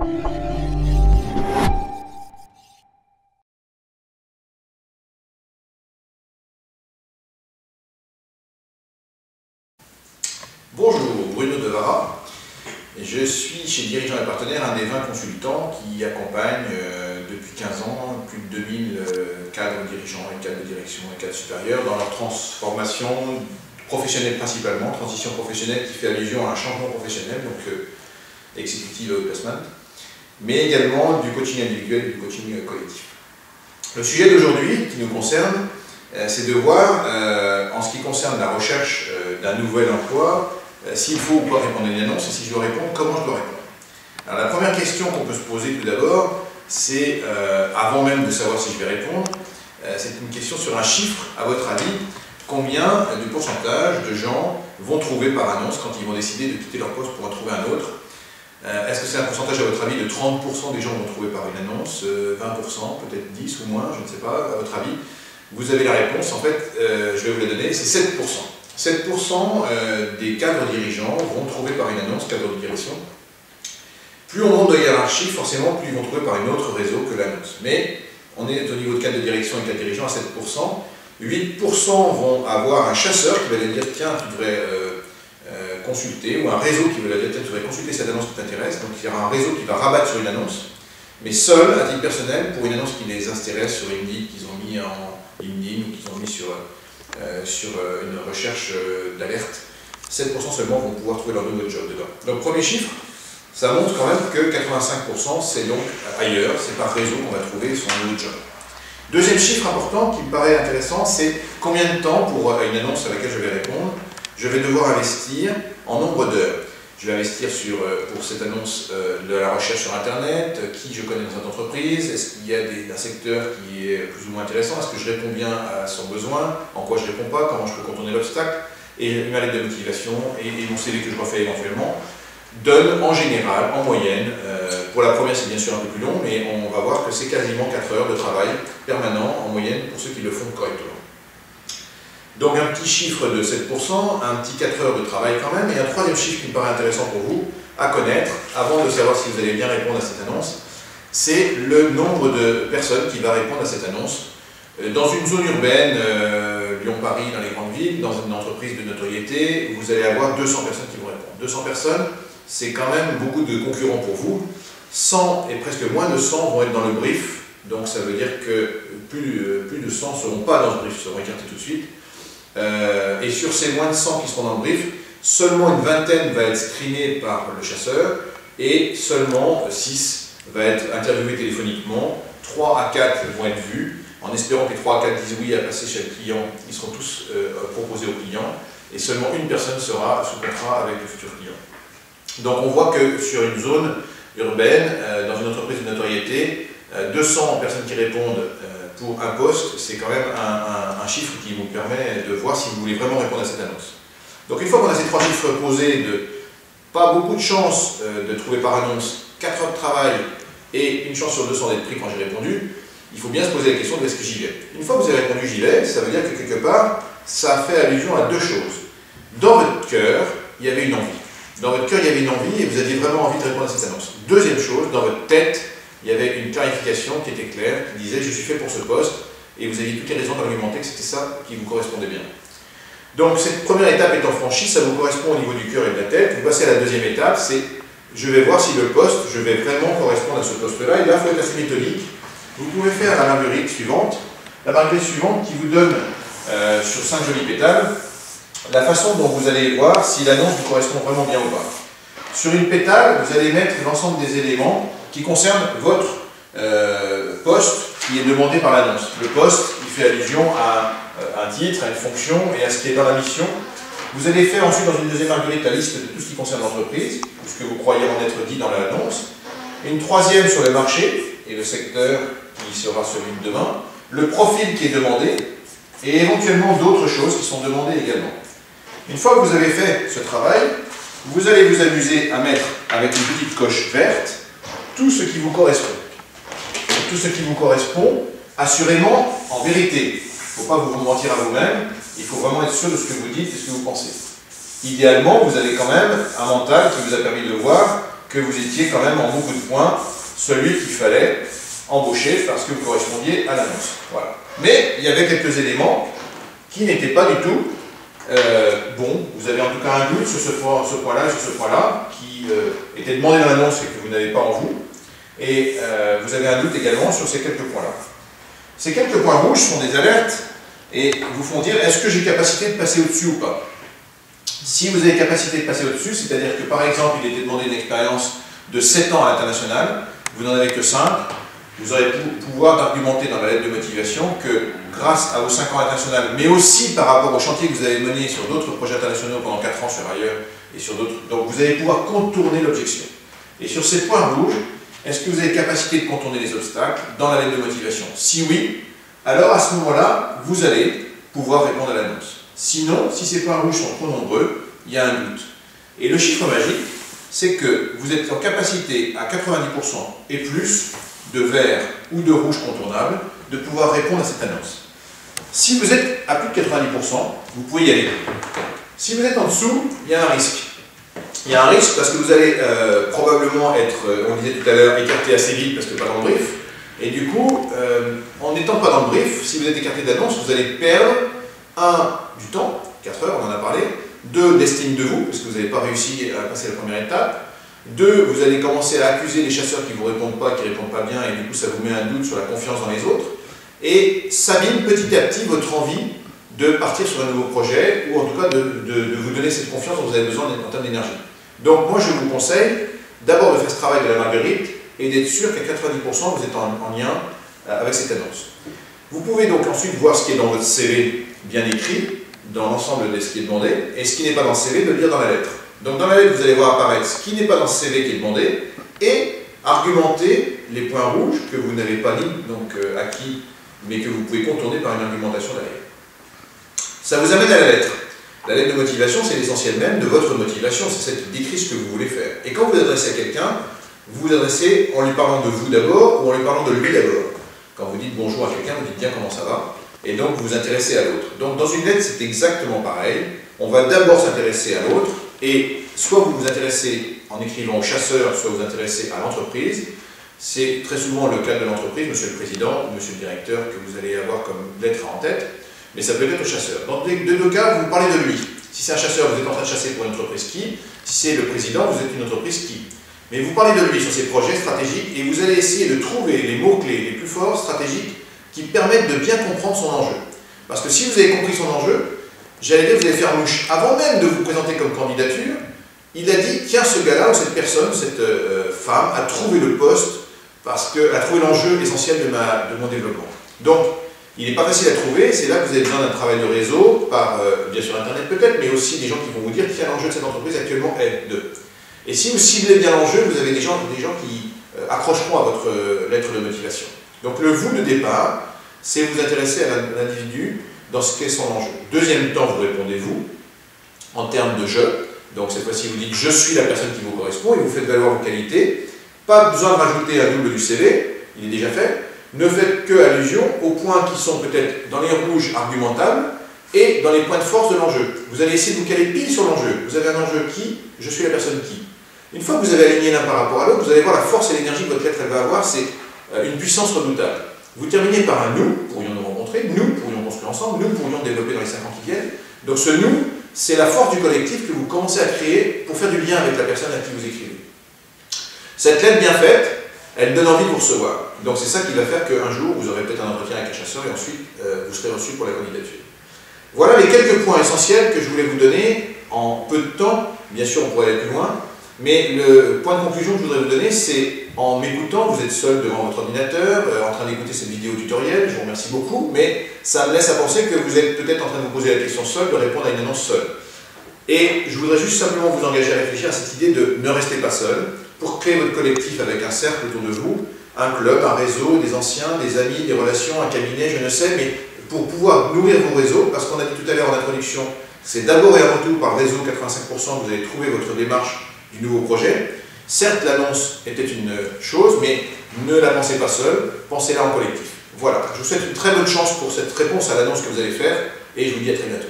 Bonjour, Bruno Devara. Je suis chez Dirigeants et Partenaires un des 20 consultants qui accompagnent depuis 15 ans plus de 2000 cadres dirigeants et cadres de direction et cadres supérieurs dans leur transformation professionnelle principalement, transition professionnelle qui fait allusion à un changement professionnel, donc executive outplacement, mais également du coaching individuel et du coaching collectif. Le sujet d'aujourd'hui qui nous concerne, c'est de voir, en ce qui concerne la recherche d'un nouvel emploi, s'il faut ou pas répondre à une annonce, et si je dois répondre, comment je dois répondre. Alors la première question qu'on peut se poser tout d'abord, c'est, avant même de savoir si je vais répondre, c'est une question sur un chiffre, à votre avis, combien de pourcentage de gens vont trouver par annonce quand ils vont décider de quitter leur poste pour en trouver un autre. Est-ce que c'est un pourcentage, à votre avis, de 30% des gens vont trouver par une annonce, 20%, peut-être 10 ou moins, je ne sais pas, à votre avis? Vous avez la réponse, en fait, je vais vous la donner, c'est 7%. 7% des cadres dirigeants vont trouver par une annonce, cadre de direction. Plus on monte de hiérarchie, forcément, plus ils vont trouver par une autre réseau que l'annonce. Mais on est au niveau de cadre de direction et cadre dirigeant à 7%. 8% vont avoir un chasseur qui va leur dire tiens, tu devrais consulter, ou un réseau qui va leur dire tiens, tu devrais consulter cette annonce qui t'intéresse. Donc il y aura un réseau qui va rabattre sur une annonce, mais seul, à titre personnel, pour une annonce qui les intéresse sur Indeed, qu'ils ont mis en LinkedIn ou qu'ils ont mis sur une recherche d'alerte, 7% seulement vont pouvoir trouver leur nouveau job dedans. Donc premier chiffre, ça montre quand même que 85% c'est donc ailleurs, c'est par réseau qu'on va trouver son nouveau job. Deuxième chiffre important qui me paraît intéressant, c'est combien de temps pour une annonce à laquelle je vais répondre, je vais devoir investir en nombre d'heures. Je vais investir pour cette annonce de la recherche sur Internet, qui je connais dans cette entreprise, est-ce qu'il y a un secteur qui est plus ou moins intéressant, est-ce que je réponds bien à son besoin, en quoi je ne réponds pas, comment je peux contourner l'obstacle, et ma lettre de motivation et mon CV que je refais éventuellement, donne en général, en moyenne, pour la première c'est bien sûr un peu plus long, mais on va voir que c'est quasiment 4 heures de travail permanent en moyenne pour ceux qui le font correctement. Donc un petit chiffre de 7%, un petit 4 heures de travail quand même, et un troisième chiffre qui me paraît intéressant pour vous à connaître, avant de savoir si vous allez bien répondre à cette annonce, c'est le nombre de personnes qui va répondre à cette annonce. Dans une zone urbaine, Lyon-Paris, dans les grandes villes, dans une entreprise de notoriété, vous allez avoir 200 personnes qui vont répondre. 200 personnes, c'est quand même beaucoup de concurrents pour vous. 100 et presque moins de 100 vont être dans le brief, donc ça veut dire que plus de 100 ne seront pas dans ce brief, seront écartés tout de suite. Et sur ces moins de 100 qui seront dans le brief, seulement une vingtaine va être screenée par le chasseur et seulement 6 va être interviewé téléphoniquement, 3 à 4 vont être vus, en espérant que les 3 à 4 disent oui à passer chez le client, ils seront tous proposés au client et seulement une personne sera sous contrat avec le futur client. Donc on voit que sur une zone urbaine, dans une entreprise de notoriété, 200 personnes qui répondent pour un poste, c'est quand même un chiffre qui vous permet de voir si vous voulez vraiment répondre à cette annonce. Donc une fois qu'on a ces 3 chiffres posés, de pas beaucoup de chances de trouver par annonce 4 heures de travail et une chance sur 200 d'être pris quand j'ai répondu, il faut bien se poser la question de est-ce que j'y vais. Une fois que vous avez répondu j'y vais, ça veut dire que quelque part, ça fait allusion à 2 choses. Dans votre cœur, il y avait une envie. Dans votre cœur, il y avait une envie et vous aviez vraiment envie de répondre à cette annonce. Deuxième chose, dans votre tête, il y avait une clarification qui était claire, qui disait « je suis fait pour ce poste » et vous aviez toutes les raisons d'argumenter que c'était ça qui vous correspondait bien. Donc cette première étape étant franchie, ça vous correspond au niveau du cœur et de la tête. Vous passez à la deuxième étape, c'est « je vais voir si le poste, je vais vraiment correspondre à ce poste-là » et là, il faut être assez méthodique. Vous pouvez faire la marguerite suivante, qui vous donne, sur 5 jolis pétales, la façon dont vous allez voir si l'annonce vous correspond vraiment bien ou pas. Sur une pétale, vous allez mettre l'ensemble des éléments qui concernent votre poste qui est demandé par l'annonce. Le poste, il fait allusion à un titre, à une fonction et à ce qui est dans la mission. Vous allez faire ensuite dans une deuxième marguerite la liste de tout ce qui concerne l'entreprise, tout ce que vous croyez en être dit dans l'annonce. Une troisième sur le marché et le secteur qui sera celui de demain. Le profil qui est demandé et éventuellement d'autres choses qui sont demandées également. Une fois que vous avez fait ce travail, vous allez vous amuser à mettre avec une petite coche verte tout ce qui vous correspond. Tout ce qui vous correspond, assurément, en vérité. Il ne faut pas vous mentir à vous-même, il faut vraiment être sûr de ce que vous dites et de ce que vous pensez. Idéalement, vous avez quand même un mental qui vous a permis de voir que vous étiez quand même en beaucoup de points celui qu'il fallait embaucher parce que vous correspondiez à l'annonce. Voilà. Mais il y avait quelques éléments qui n'étaient pas du tout bons. Vous avez en tout cas un doute sur ce point-là et sur ce point-là qui était demandé dans l'annonce et que vous n'avez pas en vous. Et vous avez un doute également sur ces quelques points-là. Ces quelques points rouges sont des alertes et vous font dire est-ce que j'ai capacité de passer au-dessus ou pas. Si vous avez capacité de passer au-dessus, c'est-à-dire que par exemple il était demandé une expérience de 7 ans à l'international, vous n'en avez que 5, vous aurez pouvoir d'argumenter dans la lettre de motivation que grâce à vos 5 ans international, mais aussi par rapport au chantier que vous avez mené sur d'autres projets internationaux pendant 4 ans sur ailleurs et sur d'autres, donc vous allez pouvoir contourner l'objection. Et sur ces points rouges, est-ce que vous avez capacité de contourner les obstacles dans la lettre de motivation? Si oui, alors à ce moment-là, vous allez pouvoir répondre à l'annonce. Sinon, si ces points rouges sont trop nombreux, il y a un doute. Et le chiffre magique, c'est que vous êtes en capacité à 90% et plus de vert ou de rouge contournable de pouvoir répondre à cette annonce. Si vous êtes à plus de 90%, vous pouvez y aller. Si vous êtes en dessous, il y a un risque. Il y a un risque parce que vous allez probablement être, on disait tout à l'heure, écarté assez vite parce que pas dans le brief. Et du coup, en n'étant pas dans le brief, si vous êtes écarté d'annonce, vous allez perdre du temps, 4 heures, on en a parlé, 2, l'estime de vous, parce que vous n'avez pas réussi à passer la première étape, 2, vous allez commencer à accuser les chasseurs qui ne vous répondent pas, qui ne répondent pas bien, et du coup ça vous met un doute sur la confiance dans les autres, et ça mine petit à petit votre envie de partir sur un nouveau projet, ou en tout cas de vous donner cette confiance dont vous avez besoin en termes d'énergie. Donc moi je vous conseille d'abord de faire ce travail de la marguerite, et d'être sûr qu'à 90% vous êtes en lien avec cette annonce. Vous pouvez donc ensuite voir ce qui est dans votre CV bien écrit, dans l'ensemble de ce qui est demandé, et ce qui n'est pas dans le CV, de le lire dans la lettre. Donc dans la lettre, vous allez voir apparaître ce qui n'est pas dans ce CV qui est demandé, et argumenter les points rouges que vous n'avez pas mis, donc acquis, mais que vous pouvez contourner par une argumentation derrière. Ça vous amène à la lettre. La lettre de motivation, c'est l'essentiel même de votre motivation, c'est celle qui décrit ce que vous voulez faire. Et quand vous vous adressez à quelqu'un, vous vous adressez en lui parlant de vous d'abord, ou en lui parlant de lui d'abord. Quand vous dites bonjour à quelqu'un, vous dites bien comment ça va, et donc vous vous intéressez à l'autre. Donc dans une lettre, c'est exactement pareil. On va d'abord s'intéresser à l'autre, et soit vous vous intéressez en écrivant au chasseur, soit vous vous intéressez à l'entreprise. C'est très souvent le cas de l'entreprise, monsieur le président, monsieur le directeur, que vous allez avoir comme lettre en tête, mais ça peut être au chasseur. Dans les deux cas, vous parlez de lui. Si c'est un chasseur, vous êtes en train de chasser pour une entreprise qui. Si c'est le président, vous êtes une entreprise qui. Mais vous parlez de lui sur ses projets stratégiques et vous allez essayer de trouver les mots-clés les plus forts, stratégiques, qui permettent de bien comprendre son enjeu. Parce que si vous avez compris son enjeu, j'allais dire que vous allez faire mouche. Avant même de vous présenter comme candidature, il a dit, tiens, ce gars-là ou cette personne, cette femme, a trouvé le poste parce qu'elle a trouvé l'enjeu essentiel de mon développement. Donc, il n'est pas facile à trouver, c'est là que vous avez besoin d'un travail de réseau, par, bien sûr, Internet peut-être, mais aussi des gens qui vont vous dire, tiens, l'enjeu de cette entreprise actuellement est de... Et si vous ciblez bien l'enjeu, vous avez des gens qui accrocheront à votre lettre de motivation. Donc le vous de départ, c'est vous intéresser à l'individu dans ce qu'est son enjeu. Deuxième temps, vous répondez vous, en termes de je. Donc cette fois-ci, vous dites je suis la personne qui vous correspond et vous faites valoir vos qualités. Pas besoin de rajouter un double du CV, il est déjà fait. Ne faites que allusion aux points qui sont peut-être dans les rouges argumentables et dans les points de force de l'enjeu. Vous allez essayer de vous caler pile sur l'enjeu. Vous avez un enjeu qui, je suis la personne qui. Une fois que vous avez aligné l'un par rapport à l'autre, vous allez voir la force et l'énergie que votre lettre elle va avoir, c'est une puissance redoutable. Vous terminez par un nous, pourrions nous rencontrer, nous pourrions construire ensemble, nous pourrions développer dans les 5 ans qui viennent. Donc ce nous, c'est la force du collectif que vous commencez à créer pour faire du lien avec la personne à qui vous écrivez. Cette lettre bien faite, elle donne envie de vous recevoir. Donc c'est ça qui va faire qu'un jour, vous aurez peut-être un entretien avec un chasseur et ensuite, vous serez reçu pour la candidature. Voilà les quelques points essentiels que je voulais vous donner en peu de temps. Bien sûr, on pourrait aller plus loin. Mais le point de conclusion que je voudrais vous donner, c'est en m'écoutant, vous êtes seul devant votre ordinateur, en train d'écouter cette vidéo tutoriel, je vous remercie beaucoup, mais ça me laisse à penser que vous êtes peut-être en train de vous poser la question seul, de répondre à une annonce seule. Et je voudrais juste simplement vous engager à réfléchir à cette idée de ne restez pas seul, pour créer votre collectif avec un cercle autour de vous, un club, un réseau, des anciens, des amis, des relations, un cabinet, je ne sais, mais pour pouvoir nourrir vos réseaux, parce qu'on a dit tout à l'heure en introduction, c'est d'abord et avant tout par réseau 85% que vous allez trouver votre démarche du nouveau projet. Certes, l'annonce était une chose, mais ne la pensez pas seule, pensez-la en collectif. Voilà, je vous souhaite une très bonne chance pour cette réponse à l'annonce que vous allez faire, et je vous dis à très bientôt.